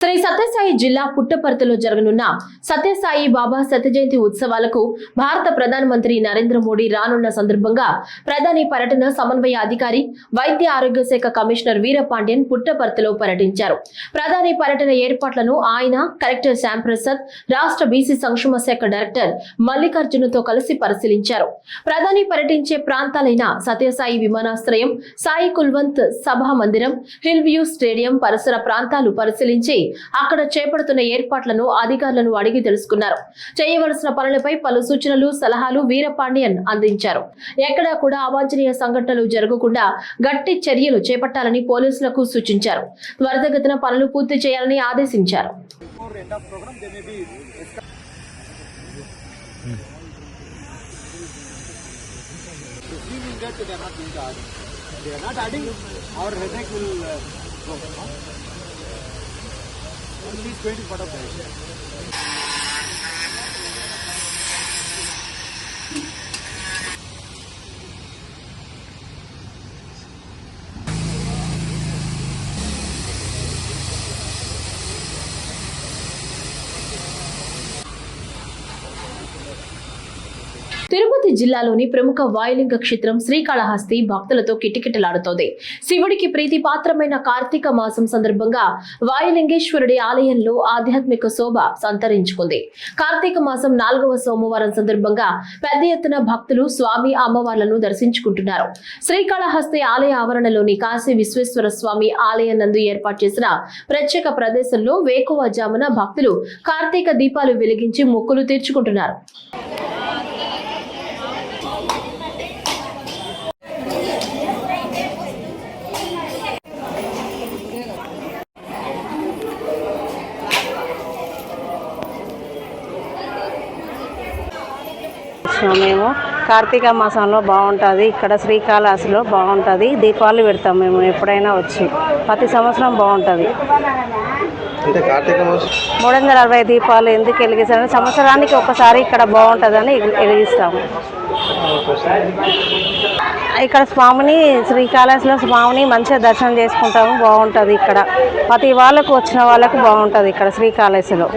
శ్రీ సత్యసాయి జిల్లా పుట్టపర్తిలో జరగనున్న సత్యసాయి బాబా సత్యజయంతి ఉత్సవాలకు భారత ప్రధానమంత్రి నరేంద్ర మోడీ రానున్న సందర్భంగా ప్రధాని పర్యటన సమన్వయ అధికారి వైద్య ఆరోగ్య శాఖ కమిషనర్ వీరపాండ్యన్ పుట్టపర్తిలో పర్యటించారు. ప్రధాని పర్యటన ఏర్పాట్లను ఆయన కలెక్టర్ శ్యాంప్రసాద్, రాష్ట్ర బీసీ సంక్షేమ శాఖ డైరెక్టర్ మల్లికార్జునతో కలిసి పరిశీలించారు. ప్రధాని పర్యటించే ప్రాంతాలైన సత్యసాయి విమానాశ్రయం, సాయి కుల్వంత్ సభా మందిరం, హిల్ వ్యూ స్టేడియం పరిసర ప్రాంతాలు పరిశీలించి అక్కడ చేపడుతున్న ఏర్పాట్లను అధికారులను అడిగి తెలుసుకున్నారు. చేయవలసిన పనులపై పలు సూచనలు, సలహాలు వీరపాండ్యన్ అందించారు. ఎక్కడా కూడా అవాంఛనీయ సంఘటనలు జరగకుండా గట్టి చర్యలు చేపట్టాలని పోలీసులకు సూచించారు. త్వరితగతిన పనులు పూర్తి చేయాలని ఆదేశించారు. Only 20 part of that. Tirupati జిల్లాలోని ప్రముఖ వాయులింగ క్షేత్రం శ్రీకాళహస్తి భక్తులతో కిటకిటలాడుతోంది. శివుడికి ప్రీతిపాత్రమైన కార్తీక మాసం సందర్భంగా వాయులింగేశ్వరుడి ఆలయంలో ఆధ్యాత్మిక శోభ సంతరించుకుంది. కార్తీక మాసం 4వ సోమవారం సందర్భంగా పెద్ద ఎత్తున భక్తులు స్వామి అమ్మవార్లను దర్శించుకుంటున్నారు. శ్రీకాళహస్తి ఆలయ ఆవరణలోని కాశీ విశ్వేశ్వర స్వామి ఆలయం నందు ఏర్పాటు చేసిన ప్రత్యేక ప్రదేశంలో వేకువజామున భక్తులు కార్తీక దీపాలు వెలిగించి మొక్కులు తీర్చుకుంటున్నారు. మేము కార్తీక మాసంలో బాగుంటుంది. ఇక్కడ శ్రీకాళహస్తిలో బాగుంటుంది. దీపాలు పెడతాం మేము ఎప్పుడైనా వచ్చి. ప్రతి సంవత్సరం బాగుంటుంది. 360 దీపాలు ఎందుకు వెలిగిస్తామని సంవత్సరానికి ఒకసారి ఇక్కడ బాగుంటుందని వెలిగిస్తాము. ఇక్కడ స్వామిని శ్రీకాళహస్తిలో స్వామిని మంచిగా దర్శనం చేసుకుంటాము. బాగుంటుంది ఇక్కడ. ప్రతి వాళ్ళకు వచ్చిన వాళ్ళకు బాగుంటుంది ఇక్కడ శ్రీకాళహస్తిలో.